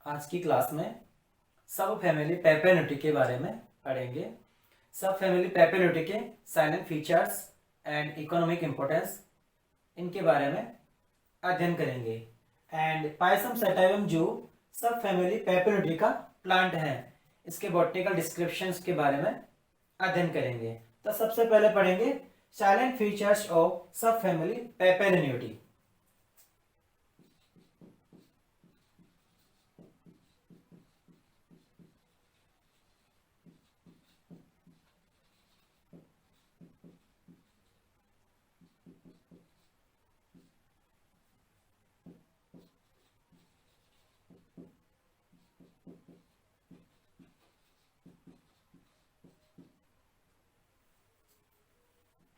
आज की क्लास में सब फैमिली पेपेनोटी के बारे में पढ़ेंगे। सब फैमिली पेपेनोटी के salient features and economic importance इनके बारे में अध्ययन करेंगे। एंड पायसम सटाइवम जो सब फैमिली पेपेनोटी का प्लांट है, इसके बॉटनिकल डिस्क्रिप्शंस के बारे में अध्ययन करेंगे। तो सबसे पहले पढ़ेंगे साइलेंट फीचर्स ऑफ सब फैमिली पेपेनोटी।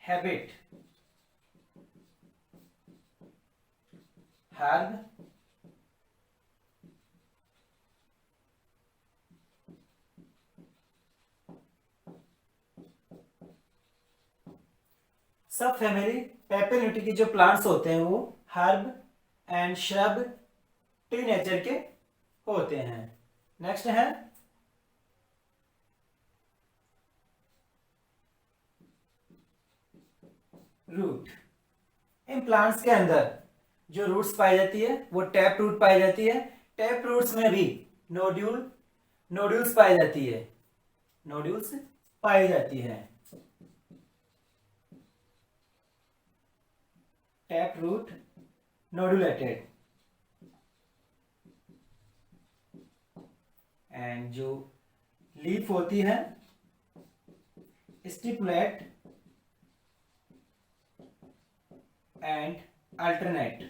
हैबिट, herb, सब फैमिली पेपेनोटी की जो प्लांट्स होते हैं वो herb and shrub tree nature के होते हैं। नेक्स्ट है रूट। इन प्लांट्स के अंदर जो रूट्स पाई जाती है वो टैप रूट पाई जाती है। टैप रूट्स में भी नोड्यूल्स पाई जाती है, नोड्यूल्स पाई जाती है। Tap root nodulated. एंड जो लीफ होती है स्टिपुलेट एंड अल्टरनेट।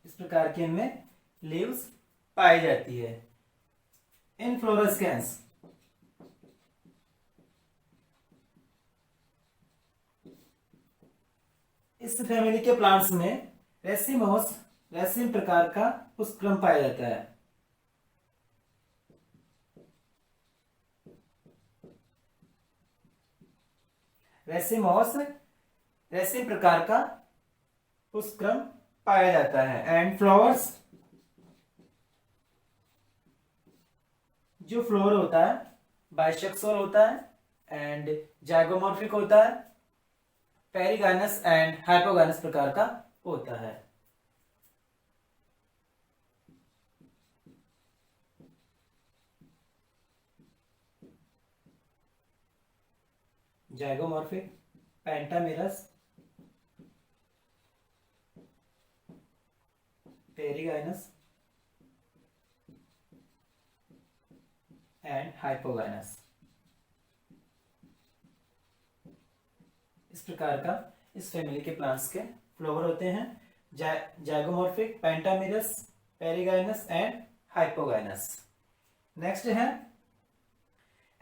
इस प्रकार के इनमें लीव्स पाई जाती है। इनफ्लोरेस्केंस, इस फैमिली के प्लांट्स में रेसिमोस रेसिम प्रकार का पुष्पक्रम पाया जाता है। रेसिमोस रेसिम प्रकार का पुष्पक्रम पाया जाता है। एंड फ्लावर्स, जो फ्लोर होता है बाइसेक्सुअल होता है एंड जाइगोमॉर्फिक होता है, पेरिगाइनस एंड हाइपोगाइनस प्रकार का होता है। Zygomorphic, pentamerous, perigynous and hypogynous. इस प्रकार का इस फैमिली के प्लांट्स के फ्लावर होते हैं। Zygomorphic, pentamerous, perigynous and hypogynous. Next है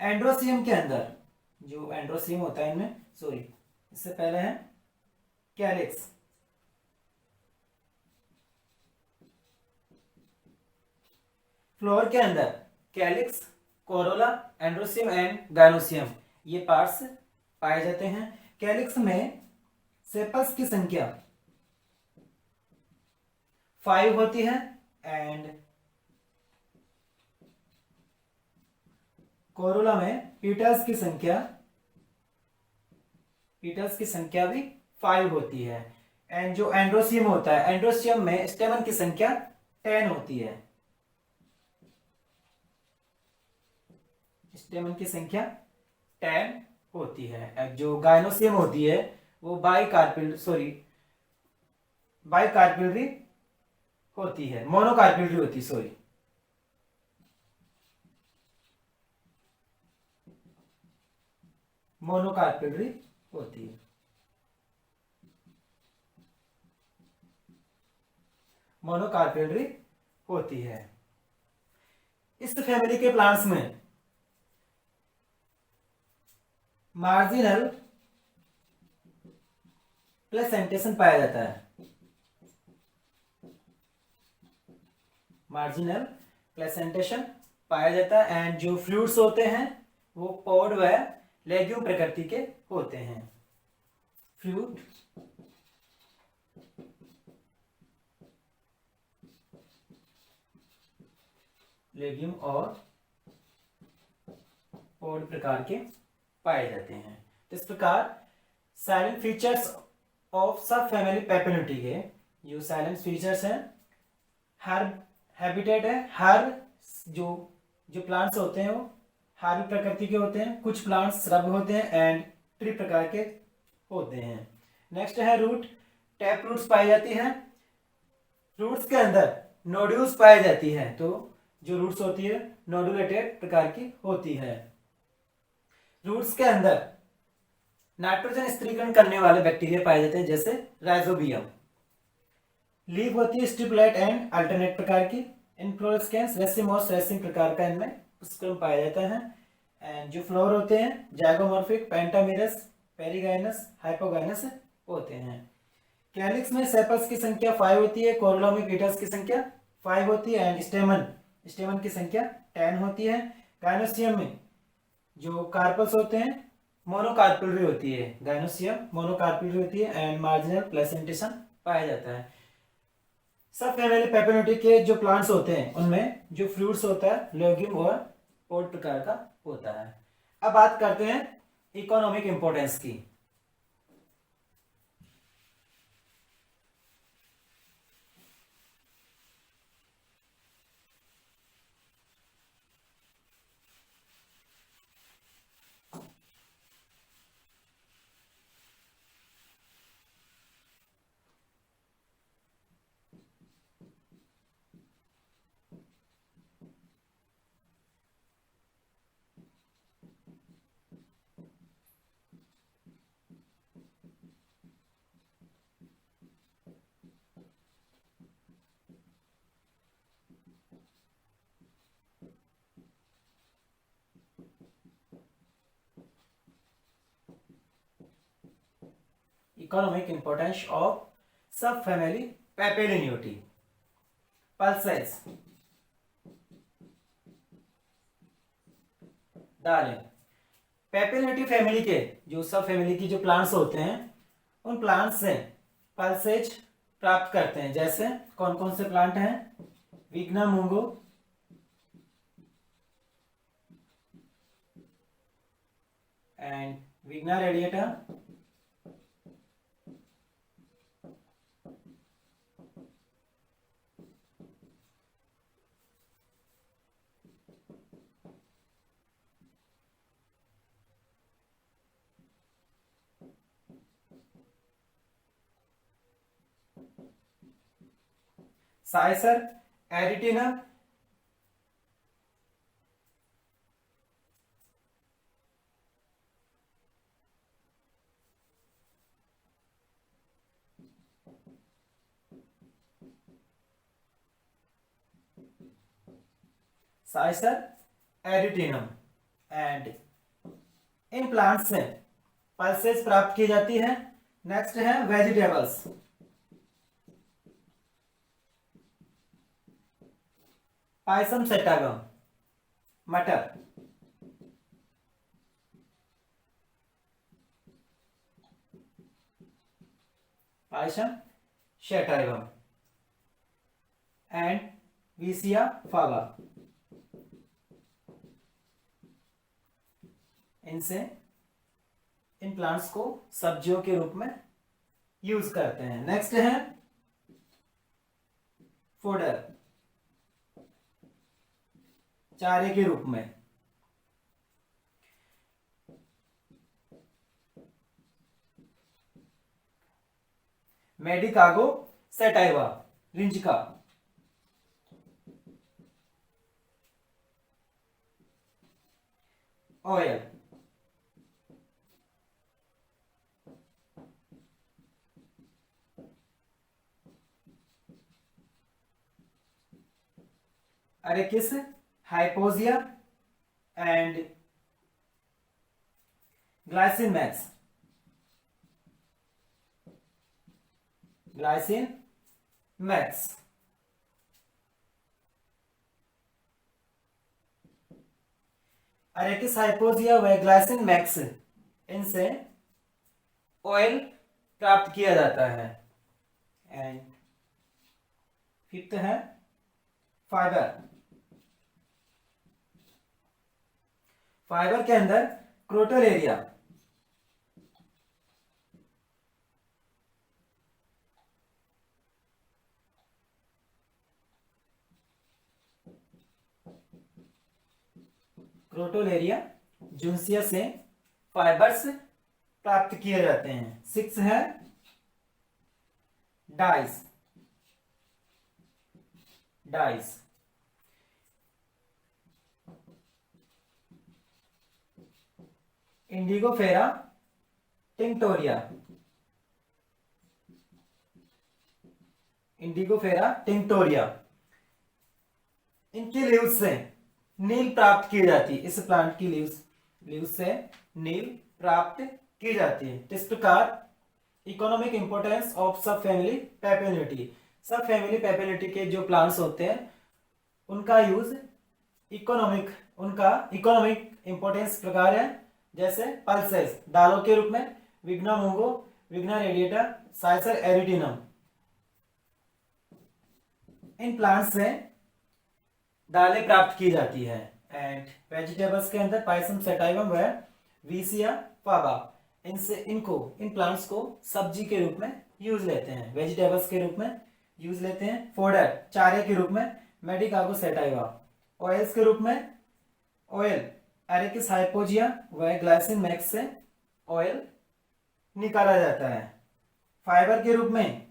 एंड्रोसियम के अंदर जो एंड्रोसियम होता है इनमें, सॉरी इससे पहले है कैलिक्स। फ्लोर के अंदर calyx, Corolla, androecium and gynoecium ये पार्ट्स पाए जाते हैं। कैलिक्स में सेपल्स की संख्या 5 होती है एंड कोरोला में पीटल्स की संख्या भी 5 होती है। एंड जो एंड्रोसियम होता है, एंड्रोसियम में स्टेमन की संख्या 10 होती है। स्टेमन की संख्या 10 होती है। जो गाइनोसियम होती है वो बाइकार्पिलरी होती है, मोनोकार्पिलरी होती है, सॉरी। मोनोकार्पिलरी होती है। मोनोकार्पिलरी होती है। इस फैमिली के प्लांट्स में मार्जिनल प्लेसेंटेशन पाया जाता है। मार्जिनल प्लेसेंटेशन पाया जाता है। एंड जो फ्रूट्स होते हैं वो पॉड व लेग्यूम प्रकृति के होते हैं। फ्रूट लेग्यूम और पॉड प्रकार के पाए जाते हैं। तो इस प्रकार साइलेंट फीचर्स ऑफ सब फैमिली पेपेनोटी के जो साइलेंट फीचर्स हैं, हर हैबिटेट है, हर जो जो प्लांट्स होते हैं वो हर प्रकृति के होते हैं, कुछ प्लांट्स श्रब होते हैं एंड ट्री प्रकार के होते हैं। नेक्स्ट है रूट, टैप रूट्स पाई जाती हैं। रूट्स के अंदर नोड्यूल्स पाई जाती है, तो जो रूट्स होती है नोडुलेटेड प्रकार की होती है। रूट्स के अंदर नाइट्रोजन स्थिरीकरण करने वाले बैक्टीरिया पाए जाते हैं, जैसे राइजोबियम। लीफ होती है स्टिपुलेट एंड अल्टरनेट प्रकार की। इनफ्लोरेस्केंस रेसिम और सेसिम प्रकार का इनमें पुष्करम पाया जाता है। एंड जो फ्लोर होते हैं जाइगोमॉर्फिक, पेंटामेरस, पेरिगाइनस, हाइपोगाइनस होते हैं। कैलिक्स में सेपल्स की संख्या 5 होती है, कोरोला में पीटर्स की संख्या 5 होती है एंड स्टेमन की संख्या 10 होती है। गाइनोसियम में जो कार्पल्स होते हैं मोनोकार्पिलरी होती है, गाइनोसियम मोनोकार्पिलरी होती है एंड मार्जिनल प्लेसेंटेशन पाया जाता है। सब फैमिली पेपेनोटी के जो प्लांट्स होते हैं उनमें जो फ्रूट्स होता है लेग्यूम और पॉड प्रकार का होता है। अब बात करते हैं इकोनॉमिक इंपोर्टेंस की। Economic importance of subfamily Papilionuti. Pulses. डालें। पेपिलियोनिटी फैमिली के जो सब फैमिली की जो प्लांट्स होते हैं उन प्लांट्स से पल्सेज प्राप्त करते हैं, जैसे कौन कौन से प्लांट हैं? Vigna mungo, and Vigna radiata, Cicer arietinum, Cicer arietinum and इन प्लांट्स से पल्सेस प्राप्त की जाती है। नेक्स्ट है वेजिटेबल्स। पायसम सेटागम, मटर, पायसम शेटागम एंड विसिया फागा। इनसे इन प्लांट्स को सब्जियों के रूप में यूज करते हैं। नेक्स्ट है फोडर, चारे के रूप में। मेडिकागो सेटाइवा, रिंजिका। Oil, Arachis, hypogaea and Glycine max, Glycine max. Arachis, hypogaea व ग्लाइसिन मैक्स, इनसे ऑयल प्राप्त किया जाता है। एंड फिफ्थ है फाइबर, फाइबर के अंदर क्रोटोलेरिया, क्रोटोलेरिया जुन्सिया से फाइबर्स प्राप्त किए जाते हैं। 6 है dice, dice Indigofera tinctoria, Indigofera tinctoria, इनकी लीव्स से नील प्राप्त की जाती है। इस प्लांट की लीव्स से नील प्राप्त की जाती है। इस प्रकार इकोनॉमिक इंपोर्टेंस ऑफ सब फैमिली पेपेनिटी, सब फैमिली पेपेनिटी के जो प्लांट्स होते हैं उनका यूज इकोनॉमिक इंपोर्टेंस प्रकार है। जैसे पल्सेस दालों के रूप में, विग्ना मूंगो, विग्ना रेडिएटा, साइसर एरिटिनम, इन प्लांट्स से दालें प्राप्त की जाती है। एंड वेजिटेबल्स के अंदर पाइसम सेटाइवम व वीसिया फाबा, इन प्लांट्स को सब्जी के रूप में यूज लेते हैं, वेजिटेबल्स के रूप में यूज लेते हैं। फोडर चारे के रूप में मेडिकागो सेटाइवा, ऑयल्स के रूप में ऑयल एरिकिस हाइपोजिया व ग्लाइसिन मैक्स से ऑयल निकाला जाता है। फाइबर के रूप में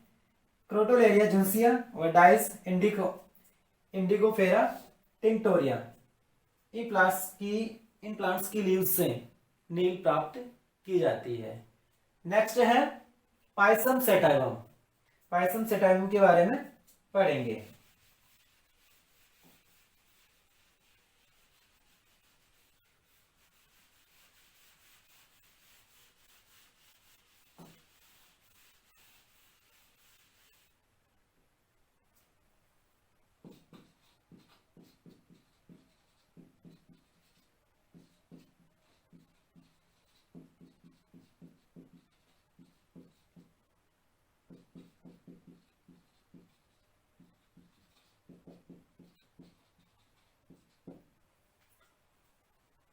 क्रोटोलेरिया जुन्सिया व dice Indigofera tinctoria, in plants की लीव्स से नील प्राप्त की जाती है। नेक्स्ट है पाइसम सेटाइवम, पाइसम सेटाइवम के बारे में पढ़ेंगे।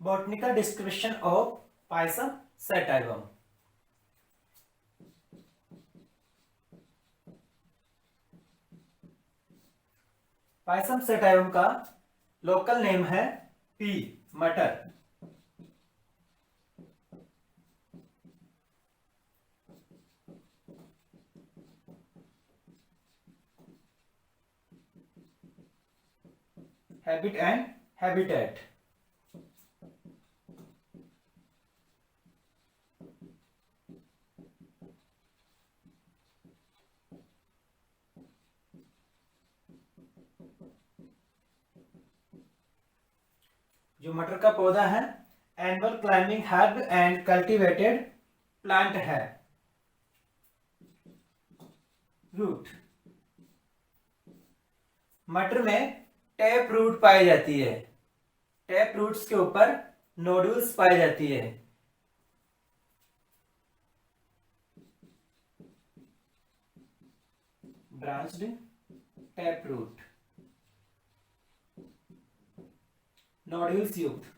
Botanical description of Pisum sativum. Pisum sativum का लोकल नेम है पी, मटर। हैबिट एंड हैबिटेट, जो मटर का पौधा है annual climbing herb and cultivated plant है। रूट, मटर में टैप रूट पाई जाती है, टैप रूट्स के ऊपर नोड्यूल्स पाई जाती है। ब्रांच्ड टैप रूट, नोड्यूल्स युक्त।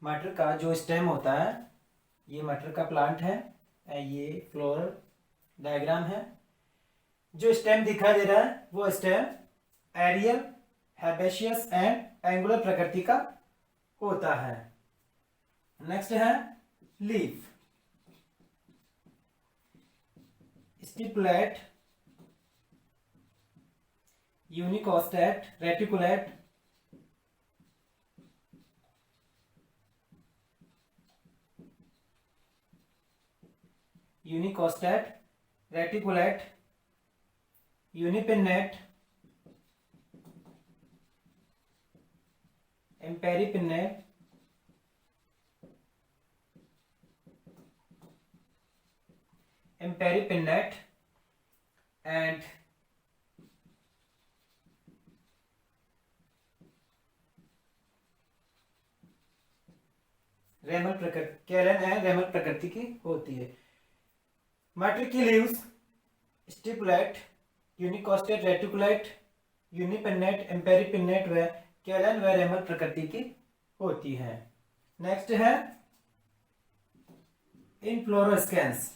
मटर का जो स्टेम होता है, ये मटर का प्लांट है, ये फ्लोरल डायग्राम है। जो स्टेम दिखाई दे रहा है वो stem aerial, herbaceous and angular प्रकृति का होता है। नेक्स्ट है leaf, stipulate, unicostate, reticulate, unicostate, reticulate, unipinnate, imparipinnate, imparipinnate and ramal प्रकृति, कैलन एंड रेमल प्रकृति की होती है। मटर की लीव्स स्टिपुलेट, यूनिकोस्टेट, रेटिकुलेट, यूनिपिन्नेट, एम्पेरीपिन्नेट व कैलन व रेमल प्रकृति की होती है। नेक्स्ट है इनफ्लोरेस्केंस।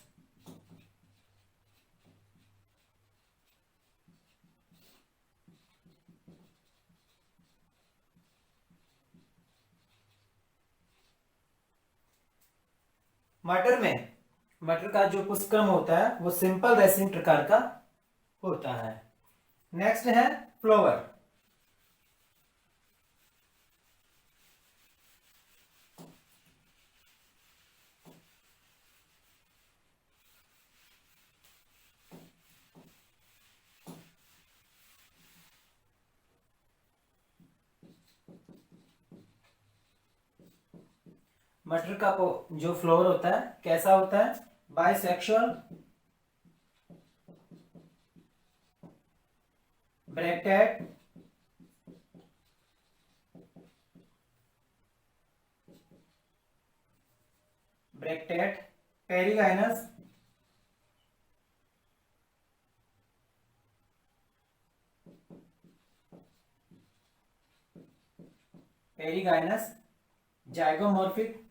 मटर का जो पुष्पक्रम होता है वो सिंपल रेसिन प्रकार का होता है। नेक्स्ट है फ्लावर। मटर का जो फ्लावर होता है कैसा होता है? Bisexual, bracteate, perigynous, zygomorphic,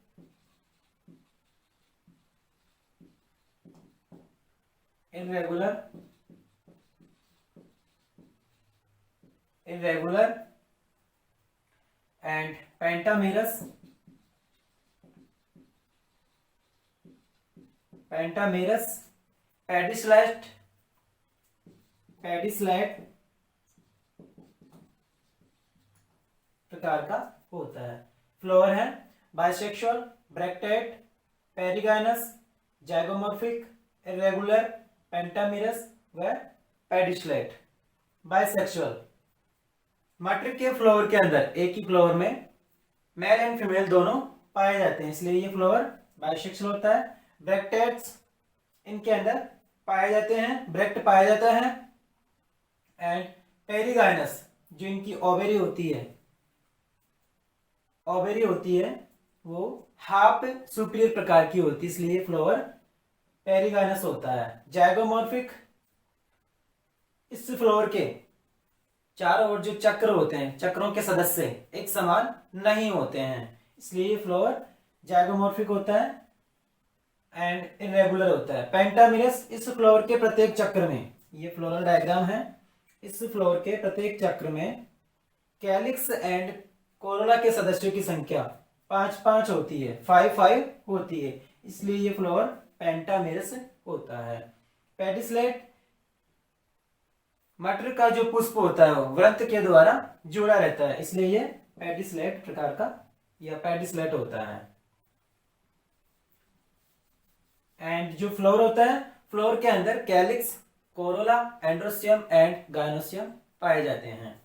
irregular and pentamerous, pedicellate प्रकार का होता है। फ्लावर है bisexual, bracteate, perigynous, zygomorphic, irregular, pentamerous व पेडिसलेट। बाइसेक्सुअल, मटर के फ्लावर के अंदर एक ही फ्लावर में मेल एंड फीमेल दोनों पाए जाते हैं, इसलिए ये फ्लावर बाइसेक्सुअल होता है। ब्रैक्टेड्स इनके अंदर पाए जाते हैं, ब्रैक्ट पाया जाता है। एंड पेरिगाइनस जो इनकी ओवेरी होती है वो हाफ सुपीरियर प्रकार की होती है, इसलिए फ्लावर पेरिगाइनस होता है। जाइगोमॉर्फिक, इस फ्लावर के चारों ओर जो चक्र होते हैं, चक्रों के सदस्य एक समान नहीं होते हैं, इसलिए ये फ्लावर जाइगोमॉर्फिक होता है एंड इरेगुलर होता है। पेंटामेरस, इस फ्लावर के प्रत्येक चक्र में, ये फ्लोरल डायग्राम है, इस फ्लावर के प्रत्येक चक्र में कैलिक्स एंड कोरोला के सदस्यों की संख्या 5-5 होती है, 5-5 होती है, इसलिए ये फ्लावर पेंटामेरस होता है। पेडिसलेट, मटर का जो पुष्प होता है वो वृंत के द्वारा जुड़ा रहता है, इसलिए ये पेडिसलेट प्रकार का या पेडिसलेट होता है। एंड जो फ्लावर होता है, फ्लावर के अंदर calyx, Corolla, androecium and gynoecium पाए जाते हैं।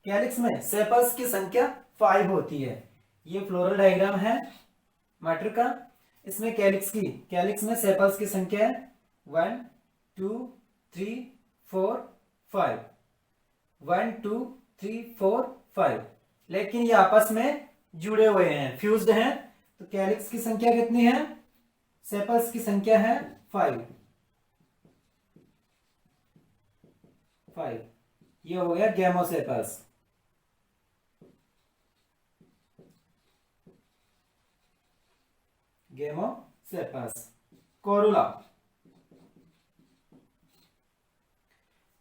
कैलिक्स में सेपल्स की संख्या 5 होती है। ये फ्लोरल डायग्राम है मटर का, इसमें कैलिक्स में सेपल्स की संख्या है 1 2 3 4 5, 1 2 3 4 5, लेकिन ये आपस में जुड़े हुए हैं, फ्यूज्ड हैं, तो कैलिक्स की संख्या कितनी है? सेपल्स की संख्या है 5। ये हो गया गैमोसेपल्स।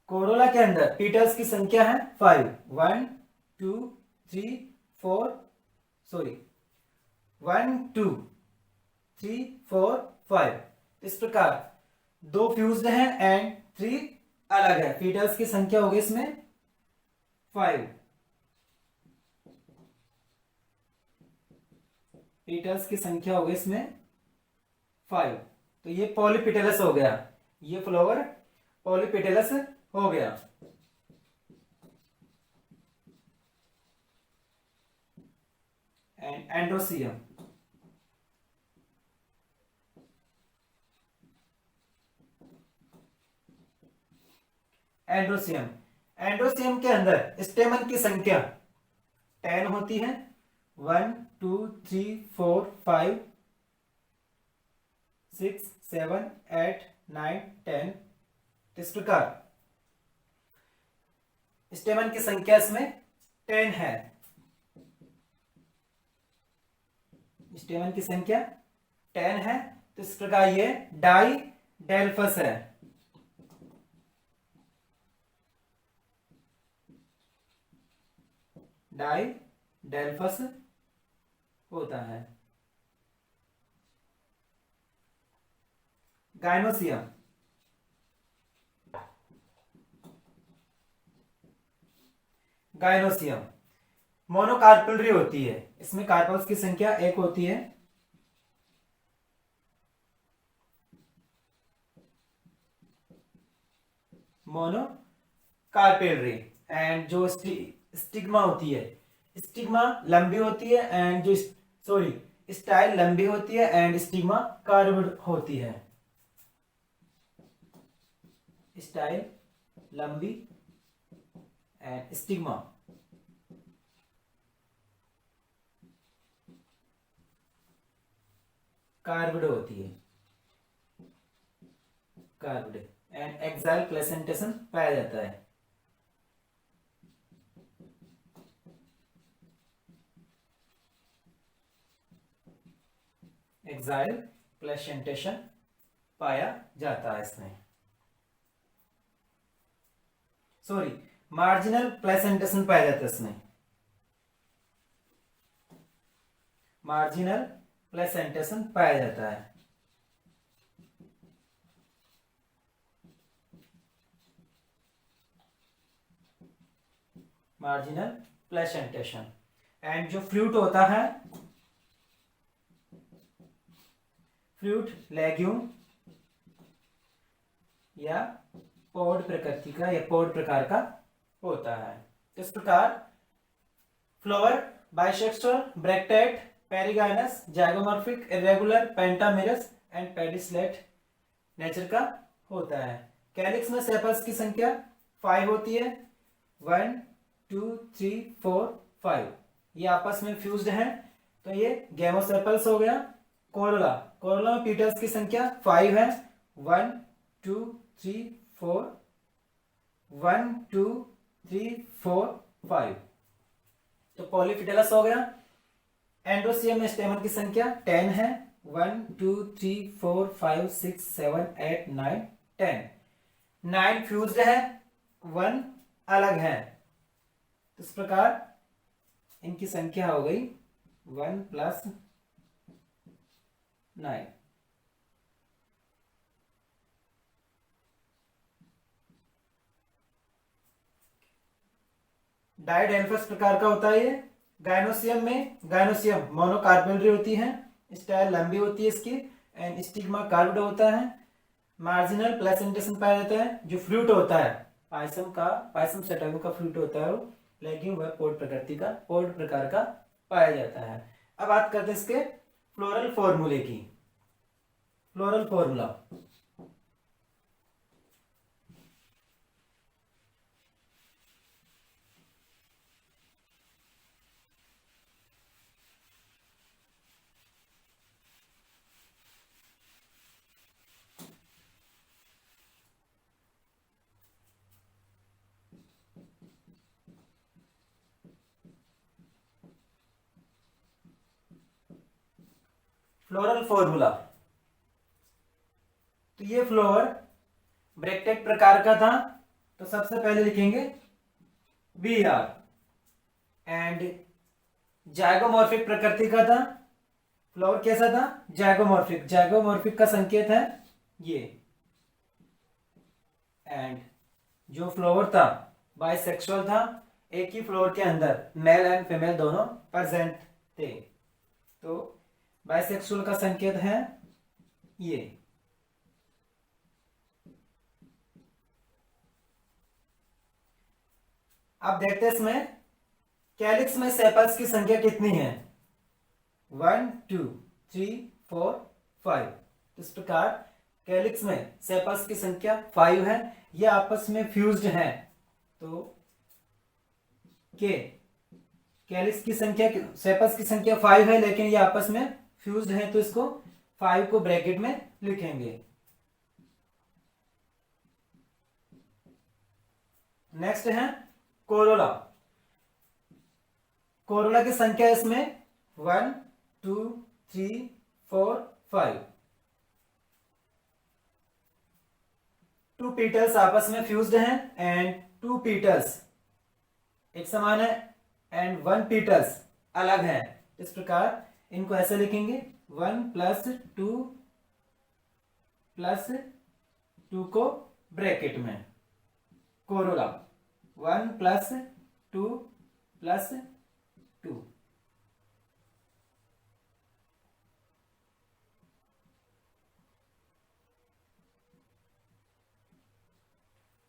कोरोला के अंदर पीटल्स की संख्या है 5, 1 2 3 4 5। इस प्रकार 2 फ्यूज्ड हैं एंड 3 अलग है। पीटल्स की संख्या होगी इसमें 5। पीटल्स की संख्या होगी इसमें 5, तो ये पॉलीपिटेलस हो गया, ये फ्लावर पॉलीपिटेलस हो गया। And androecium, androecium. एंड्रोसियम के अंदर स्टेमन की संख्या 10 होती है। 1 2 3 4 5 6 7 8 9 10। इस प्रकार स्टेमन की संख्या इसमें 10 है। स्टेमन की संख्या 10 है, तो इस प्रकार ये डाई डेल्फस है। डाई डेल्फस होता है। गाइनोसियम। गाइनोसियम मोनोकार्पेलरी होती है। इसमें कार्पल्स की संख्या 1 होती है। मोनोकार्पेलरी। एंड जो स्टिग्मा होती है, स्टिग्मा लंबी होती है एंड जो स्टाइल लंबी होती है एंड स्टिग्मा कर्व्ड होती है। स्टाइल लंबी एंड स्टिग्मा कार्व्ड होती है। कार्व्ड एंड एक्साइल प्लेसेंटेशन पाया जाता है। एक्साइल प्लेसेंटेशन पाया जाता है इसमें। मार्जिनल प्लेसेंटेशन पाया जाता है इसमें। मार्जिनल प्लेसेंटेशन पाया जाता है। Marginal placentation. एंड जो फ्रूट होता है, फ्रूट लेग्यूम या पॉड प्रकृति का या पॉड प्रकार का होता है। इस प्रकार flower bisexual, bracteate, perigynous, zygomorphic, irregular, pentamerous and pedicellate nature का होता है। कैलिक्स में सेपल्स की संख्या 5 होती है। 1 2 3 4 5। ये आपस में फ्यूज्ड हैं, तो ये गेमोसेपल्स हो गया। कोरोला। कोरोला में पीटल्स की संख्या 5 है। 1 2 3 4 1 2 3 4 5। तो पॉलीफिडेलस हो गया। एंड्रोसियम में स्टेमन की संख्या 10 है। 1 2 3 4 5 6 7 8 9 10। 9 फ्यूज्ड है, 1 अलग है। इस प्रकार इनकी संख्या हो गई 1 + 9। डायडेल्फस प्रकार का होता है ये। गाइनोसियम मोनोकार्पेलरी होती है। स्टाइल लंबी होती है इसकी एंड स्टिग्मा कार्व्ड होता है। मार्जिनल प्लेसेंटेशन पाया जाता है। जो फ्रूट होता है पायसम सेटागो का फ्रूट होता है, वो लेकिन वह पॉड प्रकार का पाया जाता है। अब बात करते हैं इसके फ्लोरल फॉर्मूले की। Floral formula. Floral formula. तो ये फ्लोवर ब्रैक्टेट प्रकार का था, तो सबसे पहले लिखेंगे BR। एंड जाइगोमॉर्फिक प्रकृति का था। फ्लोवर कैसा था? जाइगोमॉर्फिक का संकेत है ये। एंड जो फ्लोवर था बाइसेक्सुअल था। एक ही फ्लोवर के अंदर मेल एंड फीमेल दोनों प्रेजेंट थे, तो बाइसेक्सुअल का संकेत है ये। अब देखते हैं इसमें कैलिक्स में सेपल्स की संख्या कितनी है। 1 2 3 4 5। इस प्रकार कैलिक्स में सेपल्स की संख्या 5 है, ये आपस में फ्यूज्ड हैं, तो के कैलिक्स की संख्या, सेपल्स की संख्या 5 है लेकिन ये आपस में फ्यूज्ड है, तो इसको 5 को ब्रैकेट में लिखेंगे। नेक्स्ट है कोरोला। कोरोला की संख्या इसमें 1 2 3 4 5। 2 पीटल्स आपस में फ्यूज्ड हैं एंड 2 पीटल्स एक समान है एंड 1 पीटल्स अलग है। इस प्रकार इनको ऐसे लिखेंगे 1 प्लस 2 को ब्रैकेट में कोरोला 1 प्लस 2 प्लस 2।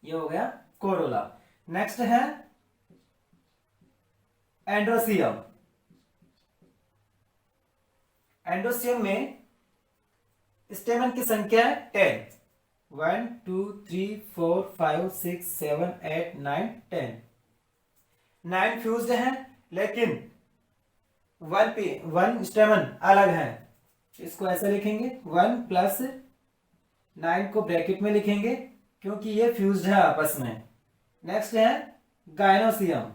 ये हो गया कोरोला। नेक्स्ट है एंड्रोसियम। एंड्रोसियम में स्टेमन की संख्या है 10। 1 2 3 4 5 6 7 8 9 10। 9 फ्यूज्ड हैं लेकिन 1 स्टेमन अलग है, इसको ऐसे लिखेंगे 1 प्लस 9 को ब्रैकेट में लिखेंगे क्योंकि ये फ्यूज्ड है आपस में। नेक्स्ट है गायनोसियम।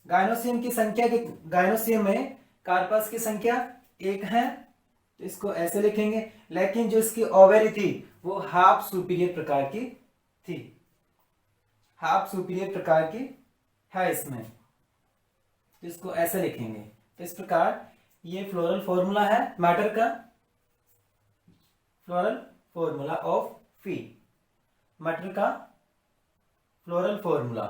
गायनोसियम में कार्पस की संख्या 1 है, तो इसको ऐसे लिखेंगे, लेकिन जो इसकी ओवेरी थी वो हाफ सुपीरियर प्रकार की थी, हाफ सुपीरियर प्रकार की है इसमें, तो इसको ऐसे लिखेंगे। तो इस प्रकार ये फ्लोरल फॉर्मूला है मैटर का, floral formula of fee, matter का फ्लोरल फॉर्मूला।